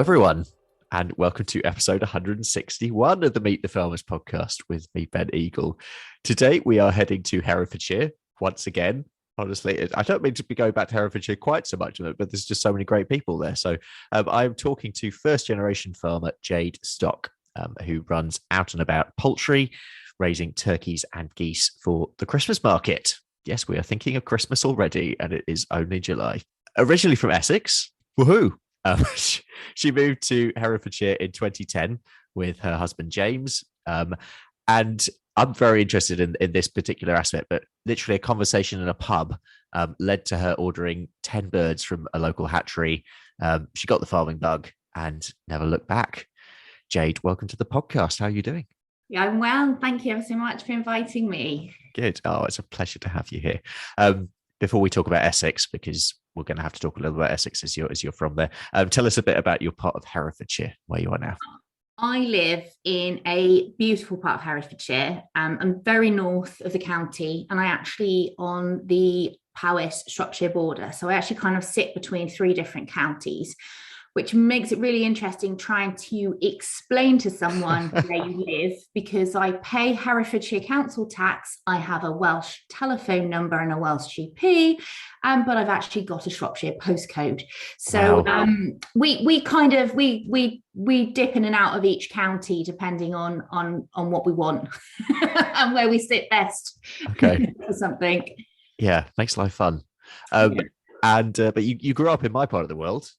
everyone, and welcome to episode 161 of the Meet the Farmers podcast with me, Ben Eagle. Today, we are heading to Herefordshire once again. Honestly, I don't mean to be going back to Herefordshire quite so much, but there's just so many great people there. So I'm talking to first-generation farmer Jade Stock, who runs Out and About Poultry, raising turkeys and geese for the Christmas market. Yes, we are thinking of Christmas already, and it is only July. Originally from Essex, woohoo! She moved to Herefordshire in 2010 with her husband James, and I'm very interested in this particular aspect, but literally a conversation in a pub led to her ordering 10 birds from a local hatchery. She got the farming bug and never looked back. Jade, welcome to the podcast. How are you doing? Yeah, I'm well. Thank you ever so much for inviting me. Good. Oh, it's a pleasure to have you here. Before we talk about Essex, because we're going to have to talk a little about Essex as you're from there. Tell us a bit about your part of Herefordshire, where you are now. I live in a beautiful part of Herefordshire. I'm very north of the county, and I actually on the Powys Shropshire border. So I actually kind of sit between three different counties, which makes it really interesting trying to explain to someone where you live, because I pay Herefordshire council tax. I have a Welsh telephone number and a Welsh GP, but I've actually got a Shropshire postcode. So wow. We dip in and out of each county depending on what we want and where we sit best. Okay. For something. Yeah, makes life fun. But you grew up in my part of the world,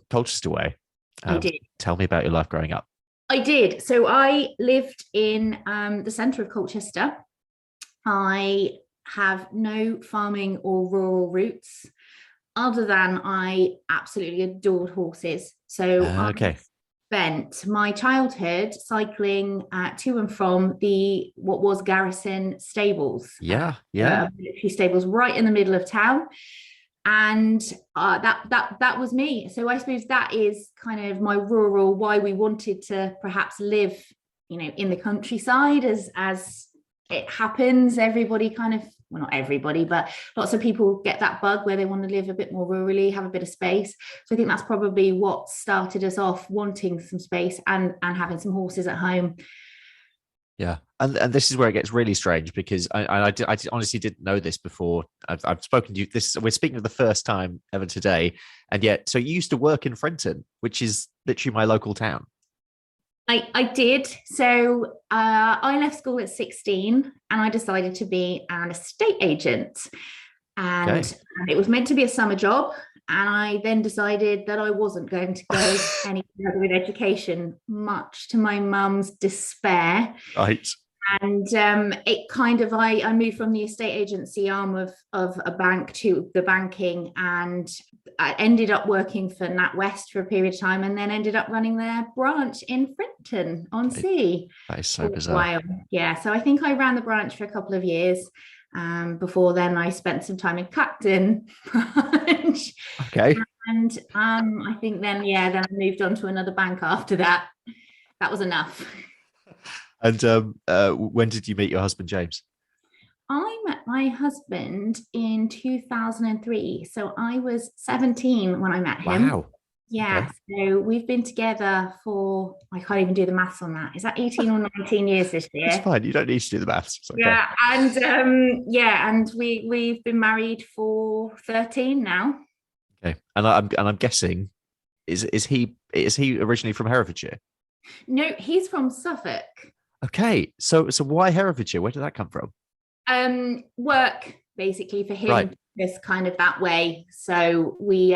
Colchester way. I did. Tell me about your life growing up. I did. So I lived in the centre of Colchester. I have no farming or rural roots, other than I absolutely adored horses. So I spent my childhood cycling to and from what was Garrison Stables. Military stables right in the middle of town. And that was me. So I suppose that is kind of my rural, why we wanted to perhaps live, in the countryside as it happens. Everybody kind of, well, not everybody, but lots of people get that bug where they want to live a bit more rurally, have a bit of space. So I think that's probably what started us off, wanting some space and having some horses at home. Yeah. And this is where it gets really strange, because I honestly didn't know this before. I've spoken to you. We're speaking for the first time ever today. And yet, so you used to work in Frenton, which is literally my local town. I did. So I left school at 16 and I decided to be an estate agent. And it was meant to be a summer job. And I then decided that I wasn't going to go any further with education, much to my mum's despair. Right. And it kind of, I moved from the estate agency arm of a bank to the banking, and I ended up working for NatWest for a period of time, and then ended up running their branch in Frinton on Sea. That is so bizarre. Yeah, so I think I ran the branch for a couple of years. Before then, I spent some time in Clacton branch. Okay. And I think then I moved on to another bank after that. That was enough. And when did you meet your husband, James? I met my husband in 2003. So I was 17 when I met him. Wow. Yeah. Okay. So we've been together for, I can't even do the maths on that. Is that 18 or 19 years this year? It's fine. You don't need to do the maths. It's okay. Yeah. And we've been married for 13 now. Okay. And I'm guessing, is he originally from Herefordshire? No, he's from Suffolk. Okay, so why Herefordshire? Where did that come from? Work, basically, for him, right. Just kind of that way. So we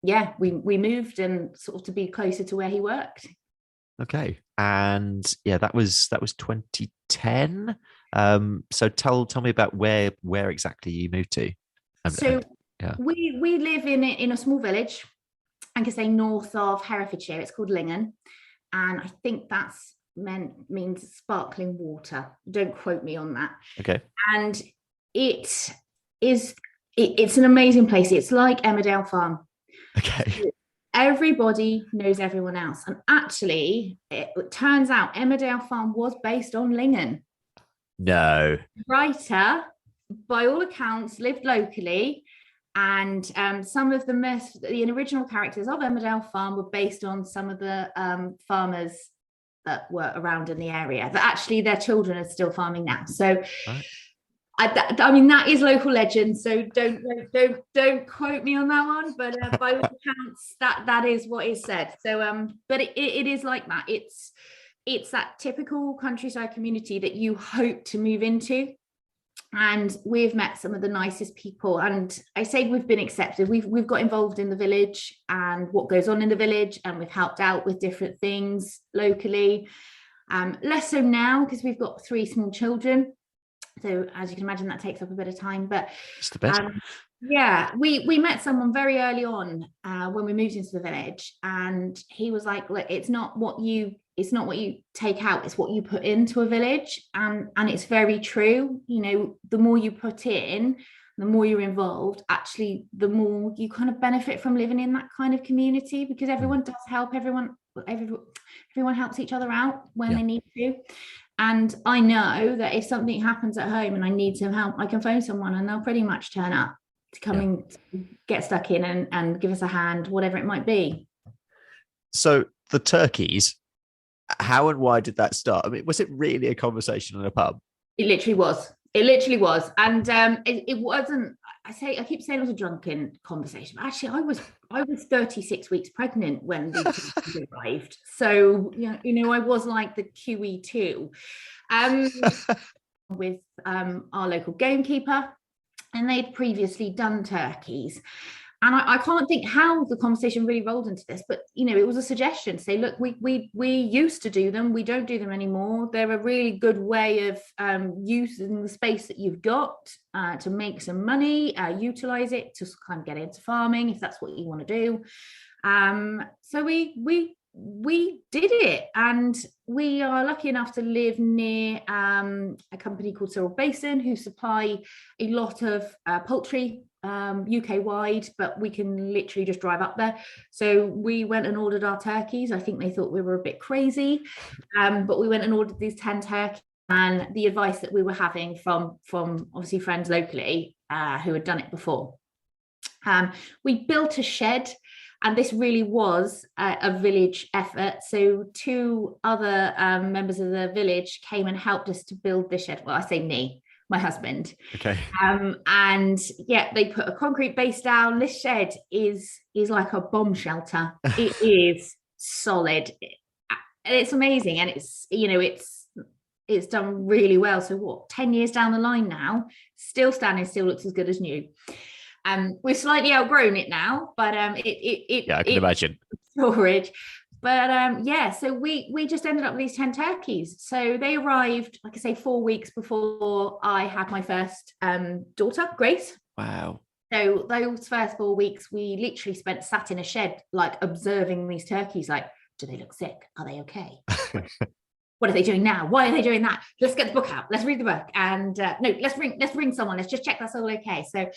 moved and sort of to be closer to where he worked. Okay, and that was 2010. So tell me about where exactly you moved to. We live in a small village, I can say north of Herefordshire. It's called Lingen, and I think that's means sparkling water. Don't quote me on that. Okay. And it's an amazing place. It's like Emmerdale Farm. Okay. Everybody knows everyone else. And actually, it turns out Emmerdale Farm was based on Lingen. No. The writer, by all accounts, lived locally And some of the original characters of Emmerdale Farm were based on some of the farmers that were around in the area, that actually their children are still farming now. So right. I mean, that is local legend, so don't quote me on that one, but by all accounts, that is what is said. So but it is like that. It's that typical countryside community that you hope to move into. And we've met some of the nicest people, and I say we've been accepted. We've got involved in the village and what goes on in the village, and we've helped out with different things locally. Less so now because we've got 3 small children. So as you can imagine, that takes up a bit of time. But It's the best. yeah, we met someone very early on when we moved into the village, and he was like, look, it's not what you take out, it's what you put into a village. And it's very true. You know, the more you put in, the more you're involved, actually, the more you kind of benefit from living in that kind of community, because everyone does help, everyone helps each other out when they need to. And I know that if something happens at home and I need some help, I can phone someone and they'll pretty much turn up to come and get stuck in and give us a hand, whatever it might be. So the turkeys, how and why did that start? I mean, was it really a conversation in a pub? It literally was. And it wasn't, I keep saying it was a drunken conversation, but actually I was 36 weeks pregnant when these arrived. So, you know, I was like the QE2 with our local gamekeeper, and they'd previously done turkeys. And I can't think how the conversation really rolled into this, but, you know, it was a suggestion to say, look, we used to do them. We don't do them anymore. They're a really good way of using the space that you've got to make some money, utilize it to kind of get into farming, if that's what you want to do. So we did it, and we are lucky enough to live near a company called Cyril Basin, who supply a lot of poultry UK wide, but we can literally just drive up there. So we went and ordered our turkeys. I think they thought we were a bit crazy, but we went and ordered these 10 turkeys. And the advice that we were having from obviously friends locally who had done it before, we built a shed. And this really was a village effort. So 2 other members of the village came and helped us to build the shed. Well, I say me, my husband. Okay. And yeah, they put a concrete base down. This shed is like a bomb shelter. It is solid. It's amazing, and it's, you know, it's done really well. So what, 10 years down the line now, still standing, still looks as good as new. We've slightly outgrown it now, but I can imagine storage. But so we just ended up with these 10 turkeys. So they arrived, like I say, 4 weeks before I had my first daughter, Grace. Wow. So those first 4 weeks, we literally sat in a shed, like observing these turkeys. Like, do they look sick? Are they okay? What are they doing now? Why are they doing that? Let's get the book out. Let's read the book. And no, let's bring someone. Let's just check that's all okay. So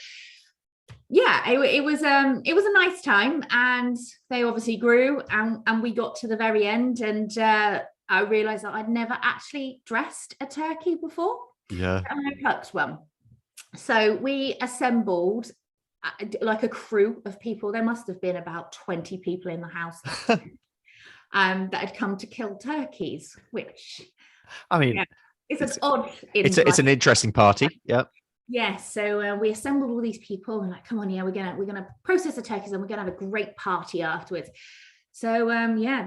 yeah, it was a nice time, and they obviously grew, and we got to the very end, and I realized that I'd never actually dressed a turkey before. Yeah. And I plucked one. So we assembled like a crew of people. There must have been about 20 people in the house that had come to kill turkeys, which, I mean, it's an interesting party. Yeah. Yes, so we assembled all these people and like, come on, yeah, we're gonna process the turkeys and we're gonna have a great party afterwards. So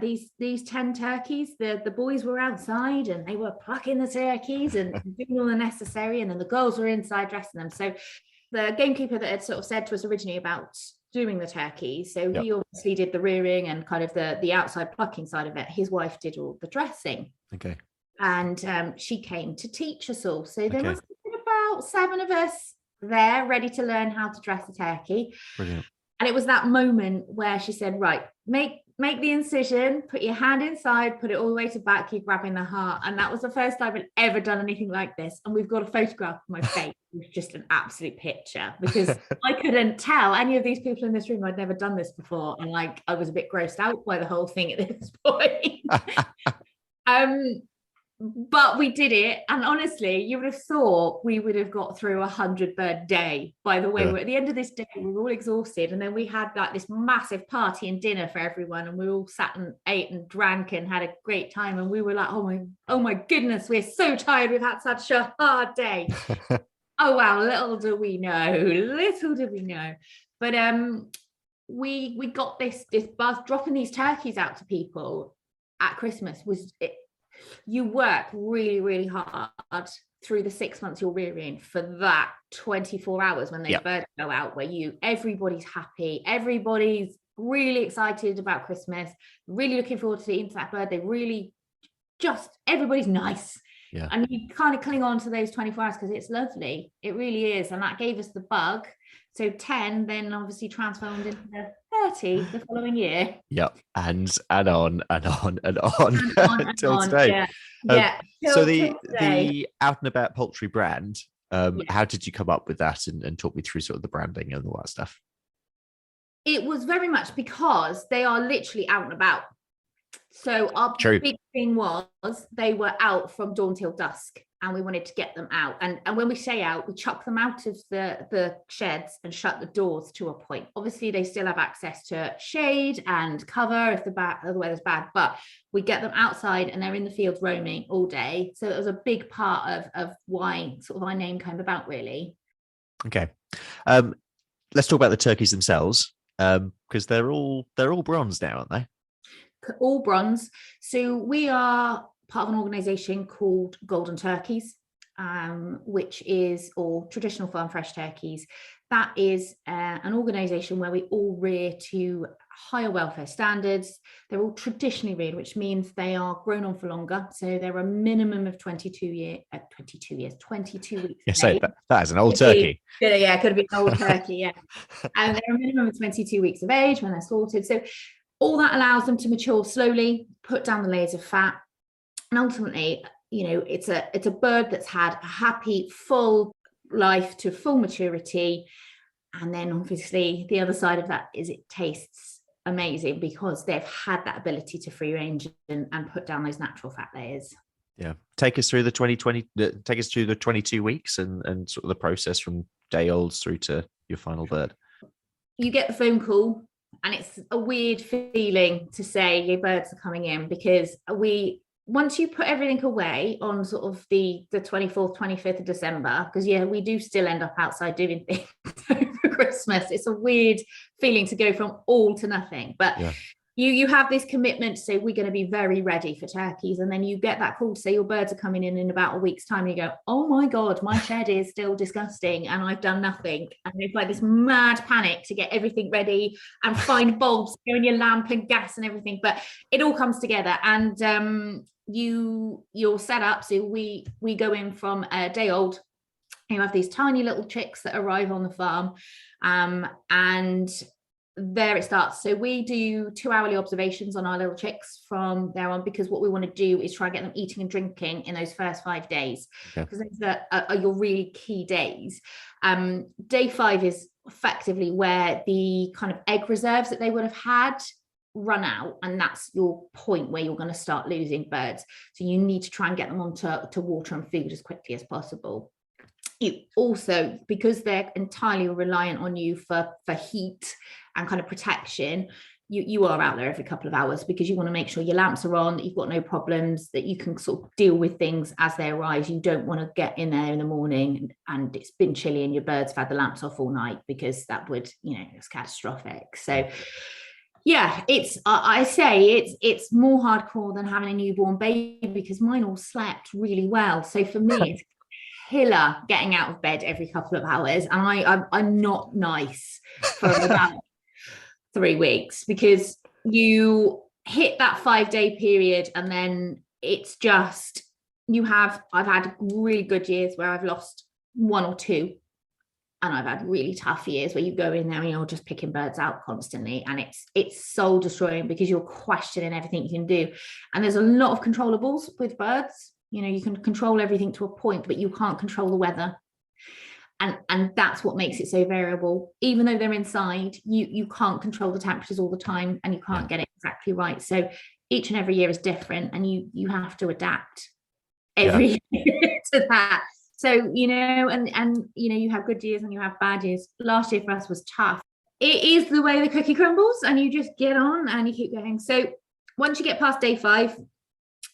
these 10 turkeys, the boys were outside and they were plucking the turkeys and doing all the necessary, and then the girls were inside dressing them. So the gamekeeper that had sort of said to us originally about doing the turkeys, so he obviously did the rearing and kind of the outside plucking side of it. His wife did all the dressing. Okay. And she came to teach us all. So there must have been about 7 of us there ready to learn how to dress a turkey. Brilliant. And it was that moment where she said, right, make the incision, put your hand inside, put it all the way to back, you're grabbing the heart. And that was the first time I'd ever done anything like this. And we've got a photograph of my face. It was just an absolute picture, because I couldn't tell any of these people in this room. I'd never done this before. And like, I was a bit grossed out by the whole thing at this point. but we did it, and honestly, you would have thought we would have got through 100-bird day. By the way, Yeah. we're at the end of this day, we were all exhausted, and then we had like this massive party and dinner for everyone, and we all sat and ate and drank and had a great time, and we were like, oh my goodness, we're so tired, we've had such a hard day. Oh wow, little did we know. But we got this buzz. Dropping these turkeys out to people at Christmas was it. You work really, really hard through the 6 months you're rearing for that 24 hours when those birds go out, where everybody's happy, everybody's really excited about Christmas, really looking forward to eating that bird. They really everybody's nice. Yeah. And you kind of cling on to those 24 hours because it's lovely. It really is. And that gave us the bug. So 10 then obviously transformed into 30 the following year. Yep. And on and on and on until today. So the Out and About Poultry brand, how did you come up with that, and talk me through sort of the branding and all that stuff? It was very much because they are literally out and about. So our big thing was they were out from dawn till dusk, and we wanted to get them out. And when we say out, we chuck them out of the sheds and shut the doors to a point. Obviously, they still have access to shade and cover if the weather's bad, but we get them outside and they're in the fields roaming all day. So it was a big part of why sort of our name came about, really. Okay. Let's talk about the turkeys themselves, because they're all bronze now, aren't they? All bronze. So we are part of an organization called Golden Turkeys, which is all traditional farm fresh turkeys. That is an organization where we all rear to higher welfare standards. They're all traditionally reared, which means they are grown on for longer. So they're a minimum of 22 weeks. Yeah, so that is an old turkey. Yeah, it could have been an old turkey, yeah. And they're a minimum of 22 weeks of age when they're slaughtered. So all that allows them to mature slowly, put down the layers of fat. And ultimately, it's a bird that's had a happy, full life to full maturity. And then obviously the other side of that is it tastes amazing because they've had that ability to free range and put down those natural fat layers. Yeah. Take us through the 22 weeks and sort of the process from day olds through to your final bird. You get the phone call, and it's a weird feeling to say your birds are coming in, because once you put everything away on sort of the 24th, 25th of December, because we do still end up outside doing things over Christmas. It's a weird feeling to go from all to nothing. But you have this commitment to say, we're going to be very ready for turkeys. And then you get that call to say your birds are coming in about a week's time. And you go, oh my God, my shed is still disgusting and I've done nothing. And it's like this mad panic to get everything ready and find bulbs, go in your lamp and gas and everything. But it all comes together. And you're set up. So we go in from a day old. You have these tiny little chicks that arrive on the farm. And there it starts. So we do 2-hourly observations on our little chicks from there on, because what we want to do is try and get them eating and drinking in those first 5 days, because those are your really key days. Day 5 is effectively where the kind of egg reserves that they would have had run out, and that's your point where you're going to start losing birds. So you need to try and get them onto water and food as quickly as possible. You also, because they're entirely reliant on you for heat and kind of protection, you are out there every couple of hours, because you want to make sure your lamps are on, that you've got no problems, that you can sort of deal with things as they arise. You don't want to get in there in the morning and it's been chilly and your birds have had the lamps off all night, because that would, it's catastrophic. So I say it's more hardcore than having a newborn baby, because mine all slept really well. So for me, it's killer getting out of bed every couple of hours, and I'm not nice for about 3 weeks, because you hit that 5-day period and then it's just I've had really good years where I've lost 1 or 2, and I've had really tough years where you go in there and you're just picking birds out constantly, and it's soul destroying, because you're questioning everything you can do. And there's a lot of controllables with birds. You can control everything to a point, but you can't control the weather. And that's what makes it so variable. Even though they're inside, you can't control the temperatures all the time, and you can't get it exactly right. So each and every year is different, and you have to adapt. every year to that. So, and you have good years and you have bad years. Last year for us was tough. It is the way the cookie crumbles, and you just get on and you keep going. So once you get past day 5,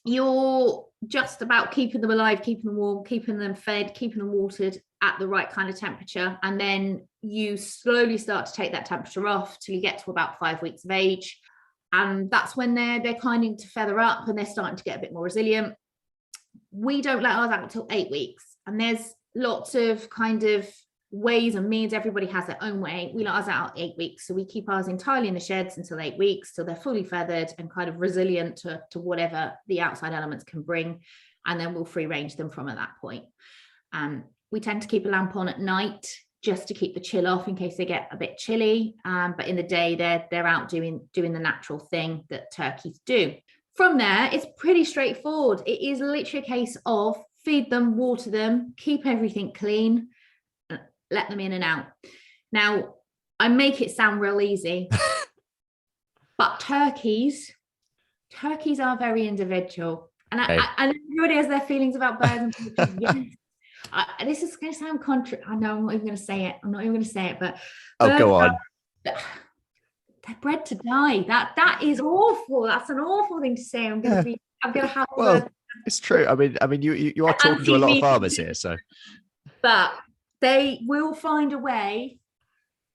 you're just about keeping them alive, keeping them warm, keeping them fed, keeping them watered at the right kind of temperature. And then you slowly start to take that temperature off till you get to about 5 weeks of age. And that's when they're kind to feather up and they're starting to get a bit more resilient. We don't let ours out until 8 weeks. And there's lots of kind of ways and means. Everybody has their own way. We let ours out 8 weeks. So we keep ours entirely in the sheds until 8 weeks, till they're fully feathered and kind of resilient to whatever the outside elements can bring. And then we'll free range them from at that point. We tend to keep a lamp on at night just to keep the chill off in case they get a bit chilly. But in the day, they're out doing the natural thing that turkeys do. From there, it's pretty straightforward. It is literally a case of feed them, water them, keep everything clean, let them in and out. Now, I make it sound real easy, but turkeys are very individual. And I everybody has their feelings about birds and turkeys. Yes. This is going to sound contrary. I know I'm not even going to say it. But go on. They're bred to die. That is awful. That's an awful thing to say. I'm going to have. Well, it's true. I mean, you are talking to a lot of farmers here, so. But they will find a way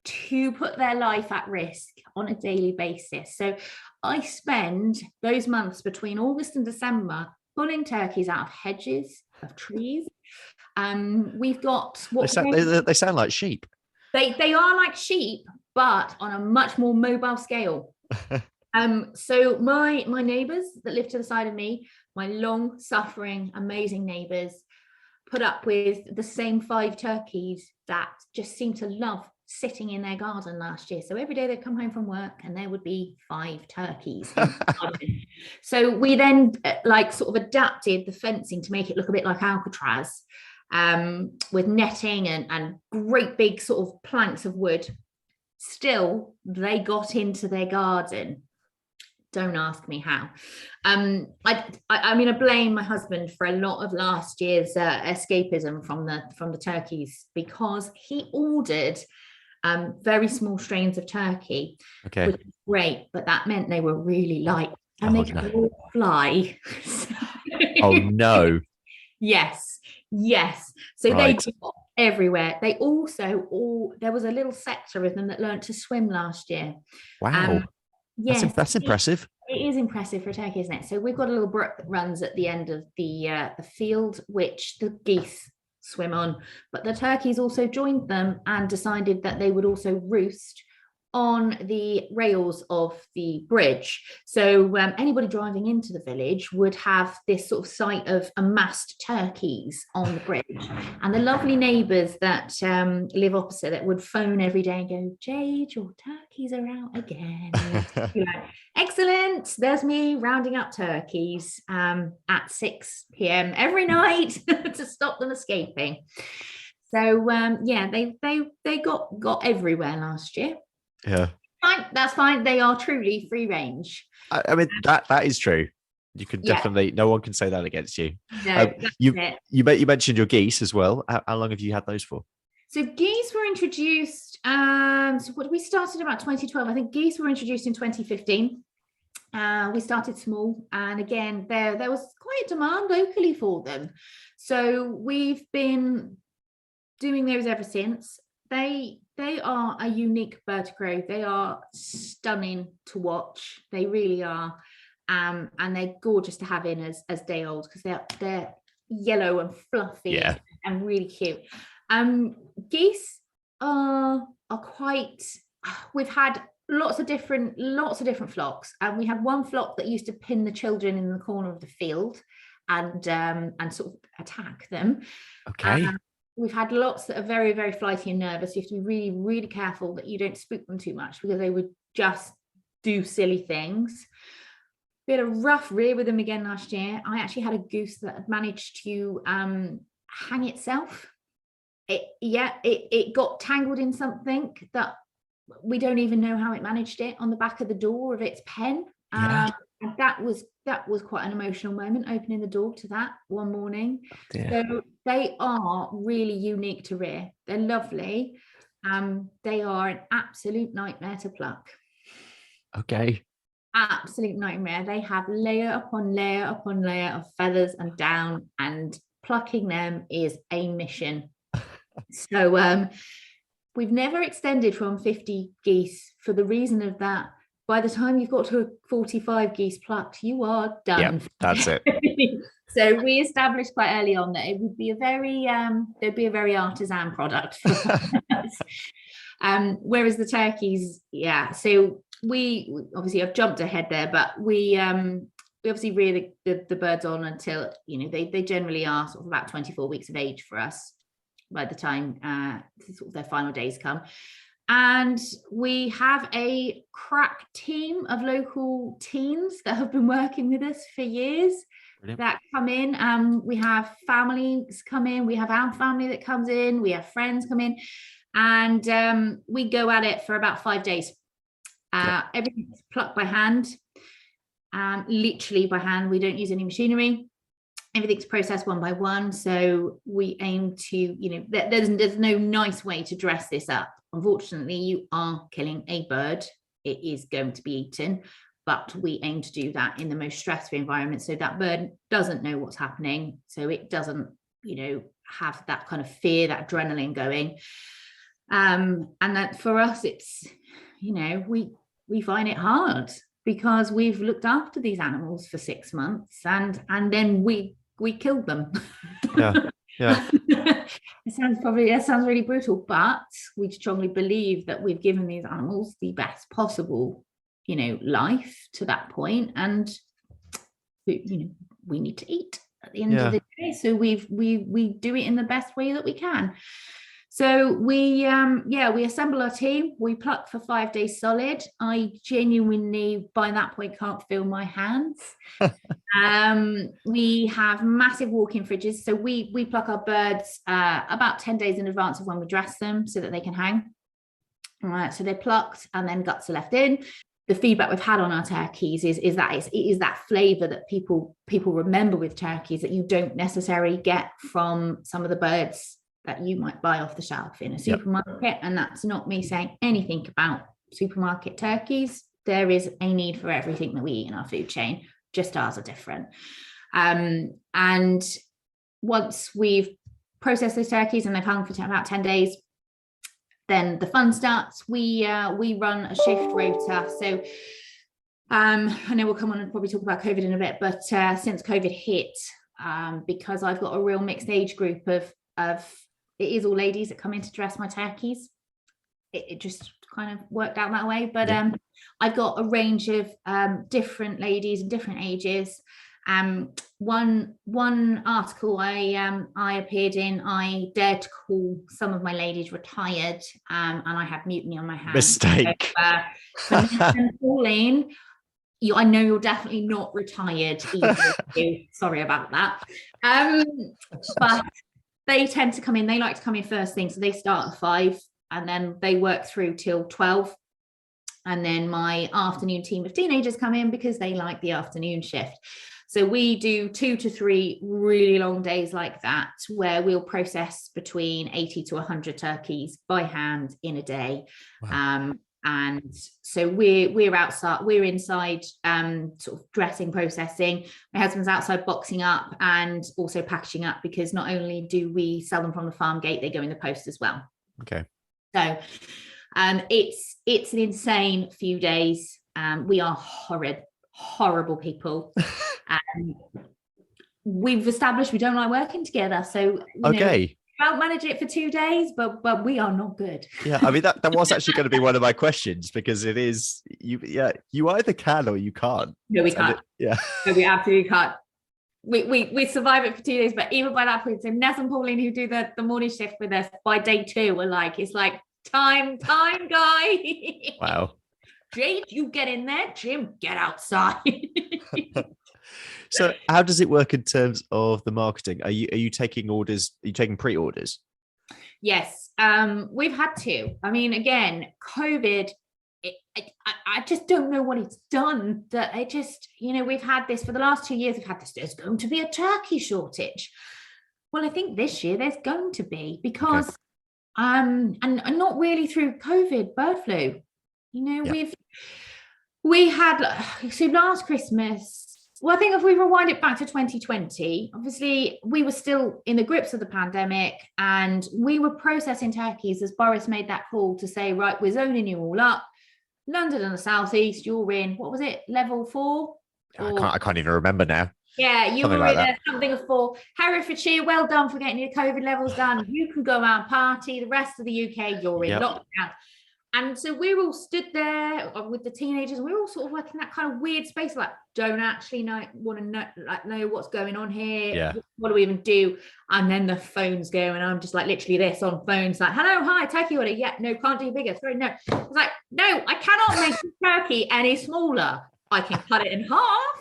to put their life at risk on a daily basis. So I spend those months between August and December pulling turkeys out of hedges, of trees. We've got they sound like sheep. They are like sheep, but on a much more mobile scale. So my neighbors that live to the side of me, my long-suffering, amazing neighbors, put up with the same 5 turkeys that just seemed to love sitting in their garden last year. So every day they'd come home from work and there would be 5 turkeys. So we then sort of adapted the fencing to make it look a bit like Alcatraz, with netting and great big sort of planks of wood. Still, they got into their garden. Don't ask me how. I blame my husband for a lot of last year's escapism from the turkeys, because he ordered very small strains of turkey, okay, which was great, but that meant they were really light and they could all fly. Oh no. Yes. So right. They got everywhere. They also there was a little sector of them that learned to swim last year. Wow. Yes, that's impressive. It is impressive for a turkey, isn't it? So we've got a little brook that runs at the end of the field, which the geese swim on. But the turkeys also joined them and decided that they would also roost on the rails of the bridge. So anybody driving into the village would have this sort of sight of amassed turkeys on the bridge. And the lovely neighbours that live opposite it would phone every day and go, "Jade, your turkeys are out again." Excellent. There's me rounding up turkeys at 6 p.m. every night to stop them escaping. So they got everywhere last year. Yeah, fine, that's fine. They are truly free range. I mean that is true. You can definitely, no one can say that against you. No, you mentioned your geese as well. How long have you had those for? So geese were introduced. So what we started about 2012. I think geese were introduced in 2015. We started small, and again there was quite a demand locally for them. So we've been doing those ever since. They are a unique bird to grow. They are stunning to watch. They really are. And they're gorgeous to have in as day olds, because they're yellow and fluffy and really cute. Geese are quite, we've had lots of different flocks, and we had one flock that used to pin the children in the corner of the field and sort of attack them. Okay. We've had lots that are very, very flighty and nervous. You have to be really, really careful that you don't spook them too much, because they would just do silly things. We had a rough rear with them again last year. I actually had a goose that had managed to hang itself. It got tangled in something that we don't even know how it managed it, on the back of the door of its pen. And that was that was quite an emotional moment, opening the door to that one morning. Yeah. So they are really unique to rear. They're lovely. They are an absolute nightmare to pluck. Okay. Absolute nightmare. They have layer upon layer upon layer of feathers and down, and plucking them is a mission. So we've never extended from 50 geese for the reason of that. By the time you've got to 45 geese plucked, you are done. Yeah, that's it. So we established quite early on that it would be a very there'd be a very artisan product for us. Whereas the turkeys, yeah. So we obviously, I've jumped ahead there, but we obviously rear the birds on until, you know, they generally are sort of about 24 weeks of age for us by the time sort of their final days come. And we have a crack team of local teens that have been working with us for years. Brilliant. That come in. We have families come in. We have our family that comes in. We have friends come in. And we go at it for about 5 days. Everything's plucked by hand, literally by hand. We don't use any machinery. Everything's processed one by one. So we aim to, you know, there's no nice way to dress this up. Unfortunately, you are killing a bird. It is going to be eaten, but we aim to do that in the most stress-free environment, so that bird doesn't know what's happening. So it doesn't, you know, have that kind of fear, that adrenaline going. And that for us, it's, you know, we find it hard because we've looked after these animals for 6 months and then we killed them. Yeah. It sounds really brutal, but we strongly believe that we've given these animals the best possible, you know, life to that point, and you know, we need to eat at the end of the day. So we do it in the best way that we can. So we assemble our team. We pluck for 5 days solid. I genuinely, by that point, can't feel my hands. We have massive walk-in fridges. So we pluck our birds about 10 days in advance of when we dress them so that they can hang. All right, so they're plucked and then guts are left in. The feedback we've had on our turkeys is that it is that flavour that people remember with turkeys that you don't necessarily get from some of the birds that you might buy off the shelf in a supermarket. Yep. And that's not me saying anything about supermarket turkeys. There is a need for everything that we eat in our food chain. Just ours are different. And once we've processed those turkeys and they've hung for about 10 days, then the fun starts. We run a shift rota. So I know we'll come on and probably talk about COVID in a bit, but since COVID hit, because I've got a real mixed age group of it is all ladies that come in to dress my turkeys. It just kind of worked out that way. But I've got a range of different ladies and different ages. One article I appeared in, I dared to call some of my ladies retired, and I had mutiny on my hands. Mistake. So Pauline, I know you're definitely not retired either. Sorry about that. But they tend to come in. They like to come in first thing, so they start at 5, and then they work through till 12. And then my afternoon team of teenagers come in because they like the afternoon shift. So we do 2 to 3 really long days like that, where we'll process between 80 to 100 turkeys by hand in a day. Wow. And so we're outside, we're inside sort of dressing, processing. My husband's outside boxing up and also packaging up, because not only do we sell them from the farm gate, they go in the post as well. Okay. So it's an insane few days. We are horrible people. We've established we don't like working together. So okay. I'll manage it for 2 days, but we are not good. Yeah, I mean that was actually going to be one of my questions, because it is you either can or you can't. No, we can't. No, we absolutely can't. We survive it for 2 days, but even by that point, so Ness and Pauline, who do the morning shift with us, by day 2, we're like, it's like time, guy. Wow. Jade, you get in there. Jim, get outside. So how does it work in terms of the marketing? Are you taking orders? Are you taking pre-orders? Yes, we've had to. I mean, again, COVID I just don't know what it's done. That it just, we've had this for the last 2 years. We've had this. There's going to be a turkey shortage. Well, I think this year there's going to be because, and not really through COVID, bird flu. We had, so last Christmas. Well, I think if we rewind it back to 2020, obviously we were still in the grips of the pandemic and we were processing turkeys as Boris made that call to say, right, we're zoning you all up. London and the Southeast, you're in, what was it, level 4? I can't even remember now. Yeah, you were in something of 4. Herefordshire, well done for getting your COVID levels done. You can go out and party. The rest of the UK, you're in lockdown. And so we're all stood there with the teenagers. We're all sort of working that kind of weird space, like don't actually want to know what's going on here. Yeah. What do we even do? And then the phones go, and I'm just like literally this on phones, like, hello, hi, turkey order. Yeah, no, can't do bigger. Sorry, no. I was like, no, I cannot make the turkey any smaller. I can cut it in half,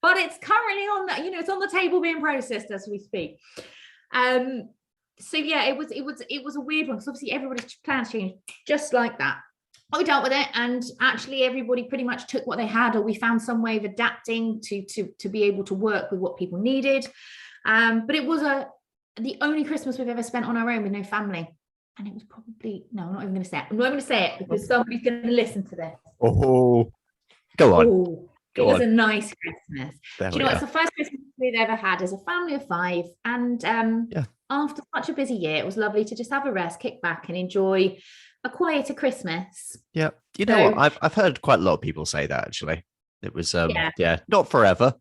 but it's currently on that. It's on the table being processed as we speak. So yeah, it was a weird one because obviously everybody's plans changed just like that. We dealt with it, and actually everybody pretty much took what they had, or we found some way of adapting to be able to work with what people needed. But it was the only Christmas we've ever spent on our own with no family, and it was probably I'm not even going to say it. I'm not going to say it because somebody's going to listen to this. Oh, go on. Oh, it was a nice Christmas. It's the first Christmas we've ever had as a family of 5, and after such a busy year, it was lovely to just have a rest, kick back, and enjoy a quieter Christmas. Yeah, what? I've heard quite a lot of people say that actually. It was not forever,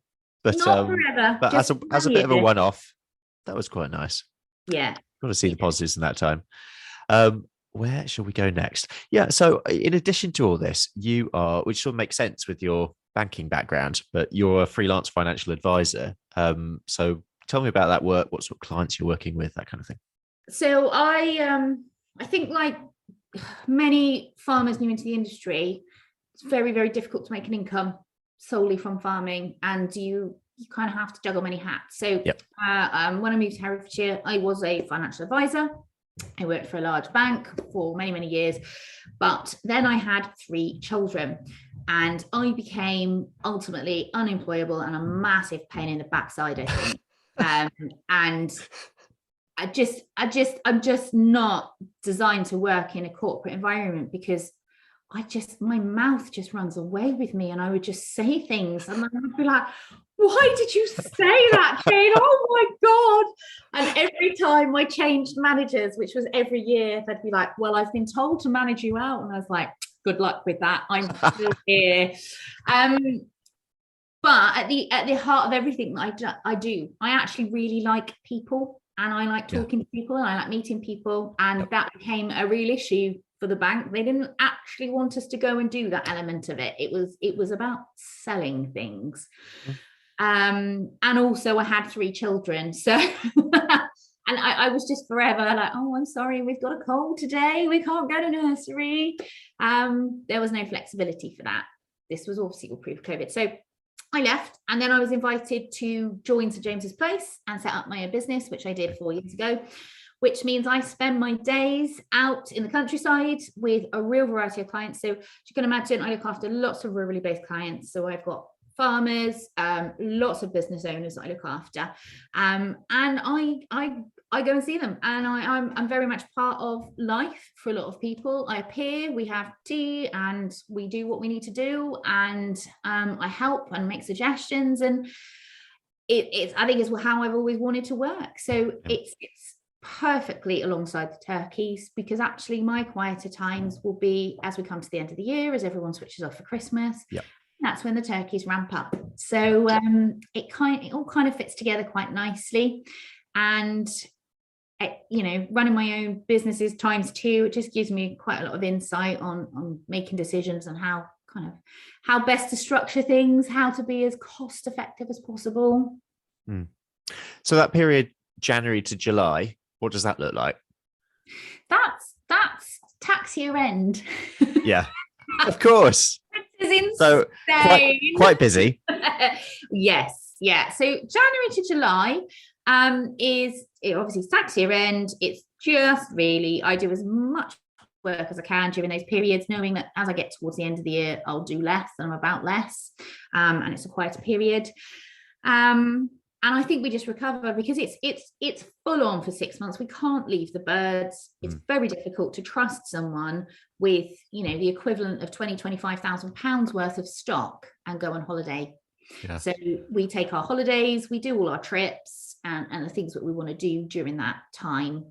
but not forever. But as a bit of a one-off, that was quite nice. Yeah, got to see the positives in that time. Where shall we go next? Yeah, so in addition to all this, you are, which sort of makes sense with your banking background, but you're a freelance financial advisor. So tell me about that work, what sort of clients you're working with, that kind of thing. So I think like many farmers new into the industry, it's very, very difficult to make an income solely from farming, and you kind of have to juggle many hats. So when I moved to Herefordshire, I was a financial advisor. I worked for a large bank for many, many years, but then I had 3 children. And I became ultimately unemployable and a massive pain in the backside, I think. And I'm just not designed to work in a corporate environment because my mouth just runs away with me, and I would just say things and I'd be like, why did you say that, Jade? Oh my God. And every time I changed managers, which was every year, they'd be like, well, I've been told to manage you out. And I was like, good luck with that. I'm still here. But at the heart of everything that I do, I actually really like people, and I like talking to people, and I like meeting people. And that became a real issue for the bank. They didn't actually want us to go and do that element of it. It was about selling things. And also I had 3 children. So and I was just forever like, oh, I'm sorry, we've got a cold today, we can't go to nursery. There was no flexibility for that. This was obviously all pre-COVID. So I left, and then I was invited to join St James's Place and set up my own business, which I did 4 years ago, which means I spend my days out in the countryside with a real variety of clients. So you can imagine I look after lots of rurally based clients. So I've got farmers, lots of business owners that I look after, and I go and see them, and I'm very much part of life for a lot of people. I appear, we have tea, and we do what we need to do, and I help and make suggestions, and it's I think it's how I've always wanted to work. So it's perfectly alongside the turkeys, because actually my quieter times will be as we come to the end of the year, as everyone switches off for Christmas. That's when the turkeys ramp up. So it all kind of fits together quite nicely. And running my own businesses times 2, it just gives me quite a lot of insight on making decisions and how best to structure things, how to be as cost effective as possible. So that period, January to July, what does that look like? That's tax year end. Yeah, of course. So quite busy. Yes, yeah. So January to July is obviously tax year end. It's just really, I do as much work as I can during those periods, knowing that as I get towards the end of the year, I'll do less and I'm about less, and it's a quieter period. And I think we just recover because it's full on for 6 months. We can't leave the birds. It's very difficult to trust someone with, the equivalent of 25,000 pounds worth of stock and go on holiday. Yeah. So we take our holidays, we do all our trips and the things that we want to do during that time.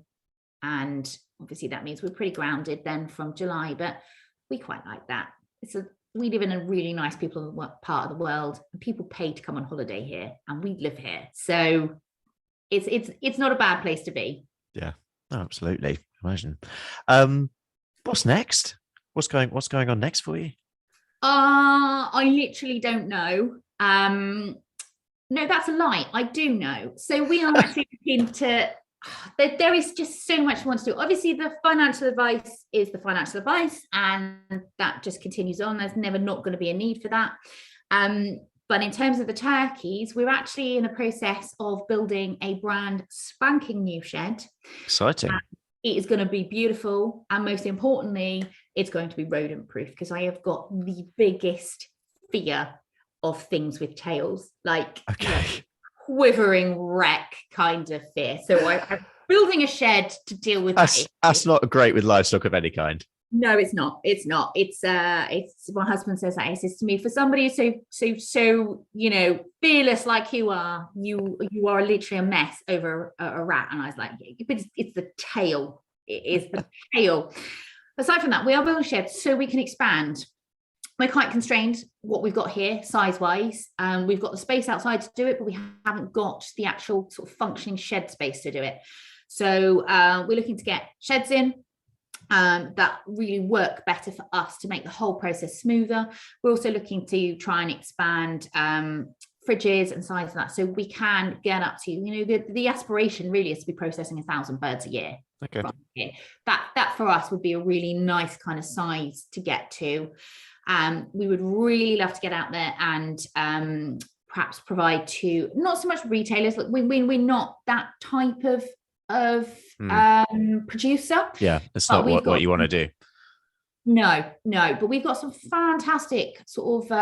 And obviously that means we're pretty grounded then from July, but we quite like that. We live in a really nice part of the world, and people pay to come on holiday here, and we live here, so it's not a bad place to be. Yeah, oh, absolutely. Imagine. What's next? What's going on next for you? I literally don't know. No, that's a lie. I do know. So we are actually looking to. There is just so much we want to do. Obviously, the financial advice is the financial advice, and that just continues on. There's never not going to be a need for that. But in terms of the turkeys, we're actually in the process of building a brand spanking new shed. Exciting. It is going to be beautiful, and most importantly, it's going to be rodent proof, because I have got the biggest fear of things with tails, like quivering wreck kind of fear. So I'm building a shed to deal with that. That's not great with livestock of any kind. No, it's not. It's my husband says that. He says to me, for somebody so fearless like you are literally a mess over a rat. And I was like, but it's the tail. It is the tail. Aside from that, we are building a shed so we can expand. We're quite constrained what we've got here size-wise. We've got the space outside to do it, but we haven't got the actual sort of functioning shed space to do it. So we're looking to get sheds in that really work better for us to make the whole process smoother. We're also looking to try and expand fridges and size of that, so we can get up to, the aspiration really is to be processing 1,000 birds a year. Okay. That for us would be a really nice kind of size to get to. We would really love to get out there and perhaps provide to not so much retailers. Like we're not that type of producer. Yeah, it's not what you want to do. No, but we've got some fantastic sort of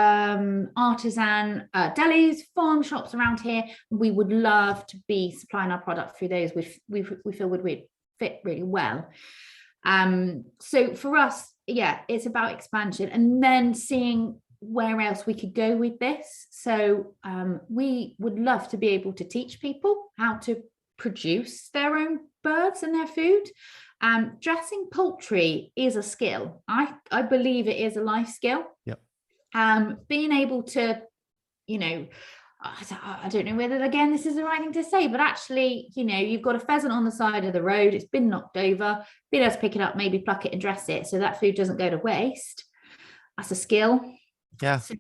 artisan delis, farm shops around here. We would love to be supplying our product through those, which we feel would fit really well. So for us, yeah, it's about expansion and then seeing where else we could go with this. So we would love to be able to teach people how to produce their own birds and their food. Dressing poultry is a skill. I believe it is a life skill. Yep. Being able to, I don't know whether, again, this is the right thing to say, but actually, you've got a pheasant on the side of the road, it's been knocked over, be able to pick it up, maybe pluck it and dress it so that food doesn't go to waste. That's a skill. Yeah. So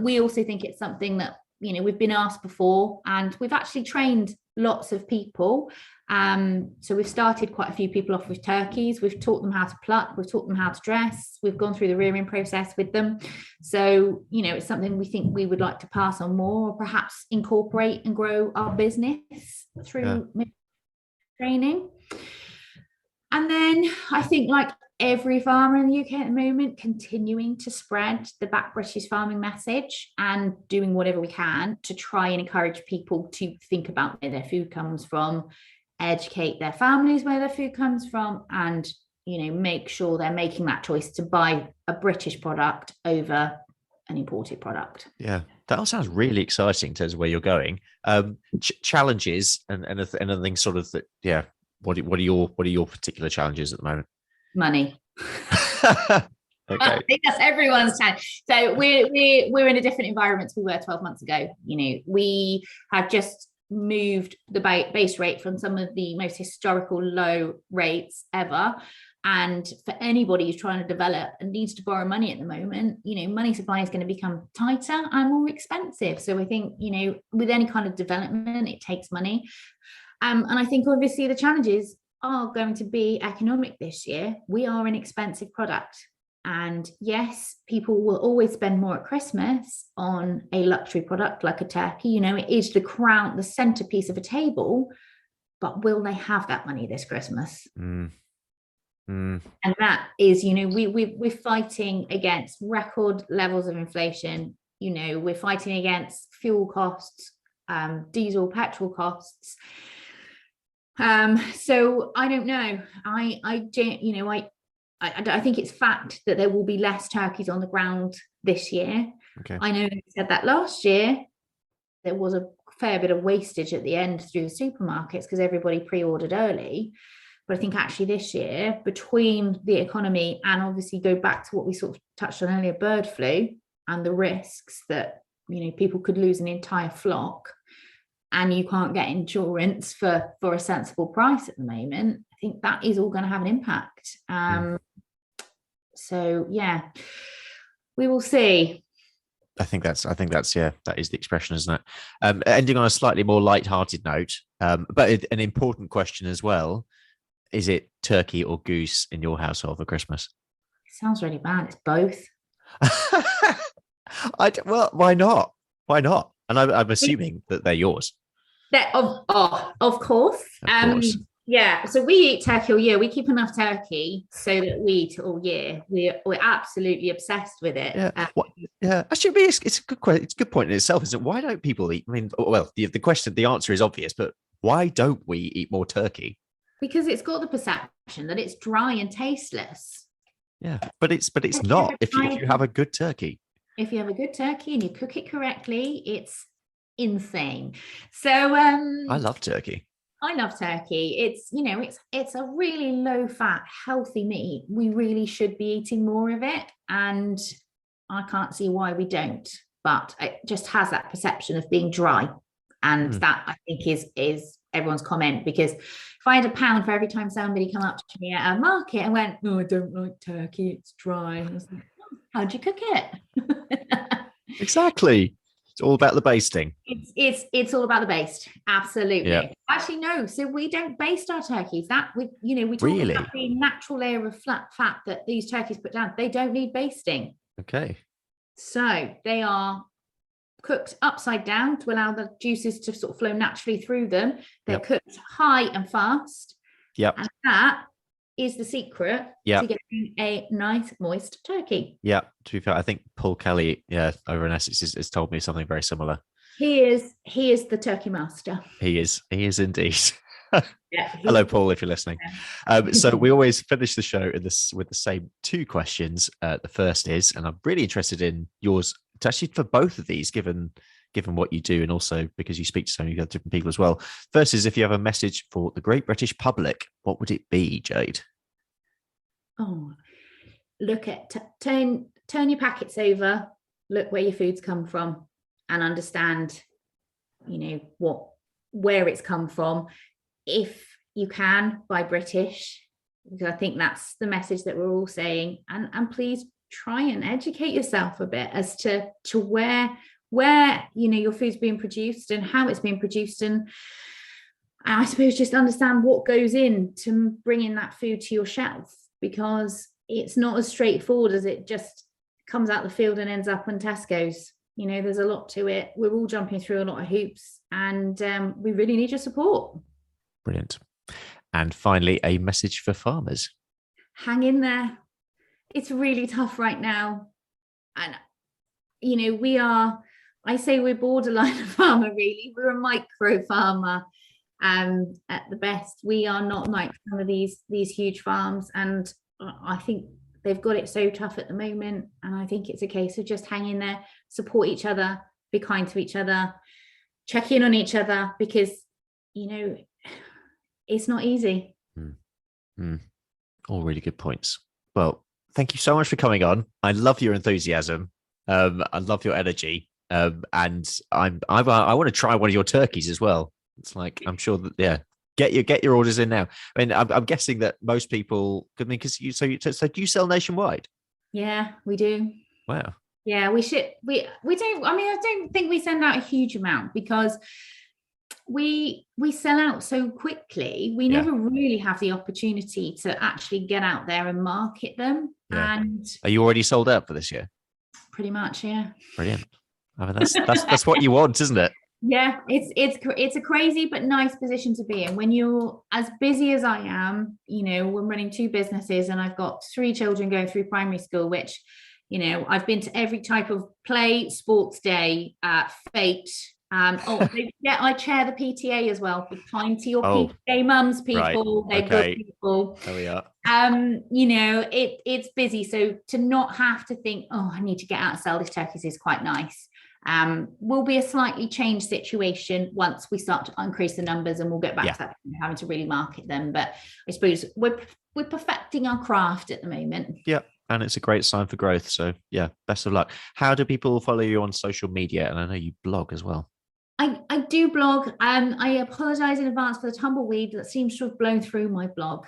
we also think it's something that, we've been asked before, and we've actually trained lots of people. So we've started quite a few people off with turkeys. We've taught them how to pluck. We've taught them how to dress. We've gone through the rearing process with them. So, it's something we think we would like to pass on more, or perhaps incorporate and grow our business through training. And then I think, like every farmer in the UK at the moment, continuing to spread the Back British farming message and doing whatever we can to try and encourage people to think about where their food comes from, educate their families where their food comes from, and make sure they're making that choice to buy a British product over an imported product. Yeah, that all sounds really exciting in terms of where you're going. Challenges and anything sort of that. Yeah, what are your particular challenges at the moment? Money. Okay. I think that's everyone's challenge. So we're in a different environment to we were 12 months ago. We have just moved the base rate from some of the most historical low rates ever, and for anybody who's trying to develop and needs to borrow money at the moment, money supply is going to become tighter and more expensive. So I think with any kind of development, it takes money, and I think obviously the challenges are going to be economic this year. We are an expensive product. And yes, people will always spend more at Christmas on a luxury product like a turkey. It is the crown, the centerpiece of a table, but will they have that money this Christmas? And that is, we're fighting against record levels of inflation. We're fighting against fuel costs, diesel, petrol costs. So I don't know. I think it's fact that there will be less turkeys on the ground this year. Okay. I know you said that last year there was a fair bit of wastage at the end through the supermarkets because everybody pre-ordered early. But I think actually this year, between the economy and obviously go back to what we sort of touched on earlier, bird flu and the risks that, people could lose an entire flock and you can't get insurance for a sensible price at the moment, I think that is all going to have an impact. So, yeah, we will see. I think that's yeah, that is the expression, isn't it? Ending on a slightly more light-hearted note, but an important question as well. Is it turkey or goose in your household for Christmas? It sounds really bad. It's both. Well, why not? Why not? And I'm assuming that they're yours. Of course. Yeah. So we eat turkey all year. We keep enough turkey so that we eat it all year. We're absolutely obsessed with it. Yeah. Actually, it's a good question. It's a good point in itself, isn't it? Why don't people eat? I mean, well, the answer is obvious, but why don't we eat more turkey? Because it's got the perception that it's dry and tasteless. Yeah, but it's not. If you have a good turkey. If you have a good turkey and you cook it correctly, it's insane. So I love turkey. I love turkey. It's a really low fat, healthy meat. We really should be eating more of it. And I can't see why we don't. But it just has that perception of being dry. And that I think is everyone's comment, because if I had £1 for every time somebody come up to me at a market and went, "Oh, I don't like turkey, it's dry," I was like, "Oh, how'd you cook it?" Exactly. It's all about the basting. It's all about the baste. Absolutely. Yeah. Actually, no. So we don't baste our turkeys. That we talk really? About the natural layer of flat fat that these turkeys put down. They don't need basting. Okay. So they are cooked upside down to allow the juices to sort of flow naturally through them. They're cooked high and fast. Yep. And that is the secret to getting a nice moist turkey. Yeah. To be fair, I think Paul Kelly, over in Essex, has told me something very similar. He is the turkey master. He is indeed. Yeah, hello, Paul, if you're listening. So we always finish the show with the same two questions. The first is, and I'm really interested in yours, actually for both of these, given what you do, and also because you speak to so many other different people as well. First is, if you have a message for the great British public, what would it be, Jade? Oh, look at turn your packets over, look where your food's come from, and understand, where it's come from. If you can, buy British, because I think that's the message that we're all saying. And please try and educate yourself a bit as to where your food's being produced and how it's being produced, and I suppose just understand what goes in to bringing that food to your shelf, because it's not as straightforward as it just comes out the field and ends up on Tesco's. There's a lot to it. We're all jumping through a lot of hoops, and we really need your support. Brilliant. And finally, a message for farmers. Hang in there. It's really tough right now. And, I say we're borderline a farmer, really. We're a micro farmer at the best. We are not like some of these huge farms. And I think they've got it so tough at the moment. And I think it's a case of just hang in there, support each other, be kind to each other, check in on each other, because, it's not easy. All really good points. Well, thank you so much for coming on. I love your enthusiasm. I love your energy. And I want to try one of your turkeys as well. It's like, I'm sure that, get your orders in now. I mean, I'm guessing that most people, because so do you sell nationwide? Yeah, we do. Wow. Yeah, we don't, I don't think we send out a huge amount, because we sell out so quickly. We never really have the opportunity to actually get out there and market them. Yeah. And are you already sold out for this year? Pretty much, yeah. Brilliant. I mean, that's what you want, isn't it? Yeah, it's a crazy but nice position to be in when you're as busy as I am. We're running two businesses, and I've got three children going through primary school, which, I've been to every type of play, sports day, fete. Yeah, I chair the PTA as well. Be kind to your Oh, PTA mums, right. people. They're good Okay. people. There we are. It's busy. So to not have to think, oh, I need to get out and sell these turkeys is quite nice. Will be a slightly changed situation once we start to increase the numbers, and we'll get back to that, having to really market them. But I suppose we're perfecting our craft at the moment. Yeah. And it's a great sign for growth. So yeah, best of luck. How do people follow you on social media? And I know you blog as well. I do blog. I apologize in advance for the tumbleweed that seems to have blown through my blog.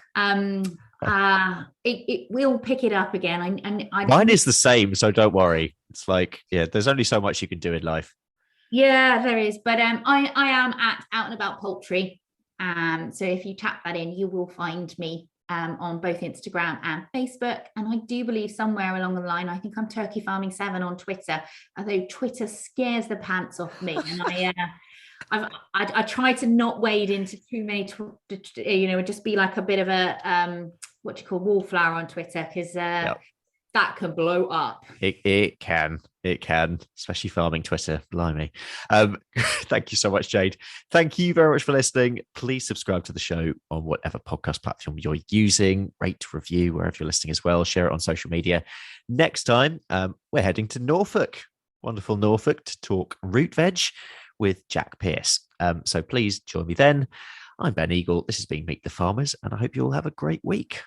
It will pick it up again. Mine is the same, so don't worry. It's like, yeah, there's only so much you can do in life. Yeah, there is. But I am at Out and About Poultry. So if you tap that in, you will find me on both Instagram and Facebook. And I do believe somewhere along the line, I think I'm Turkey Farming 7 on Twitter, although Twitter scares the pants off me. And I try to not wade into too many, just be like a bit of a what you call wallflower on Twitter, because that can blow up. It can, especially farming Twitter. Blimey. Thank you so much, Jade. Thank you very much for listening. Please subscribe to the show on whatever podcast platform you're using. Rate, review wherever you're listening as well. Share it on social media. Next time, we're heading to Norfolk, wonderful Norfolk, to talk root veg with Jack Pierce. So please join me then. I'm Ben Eagle. This has been Meet the Farmers, and I hope you all have a great week.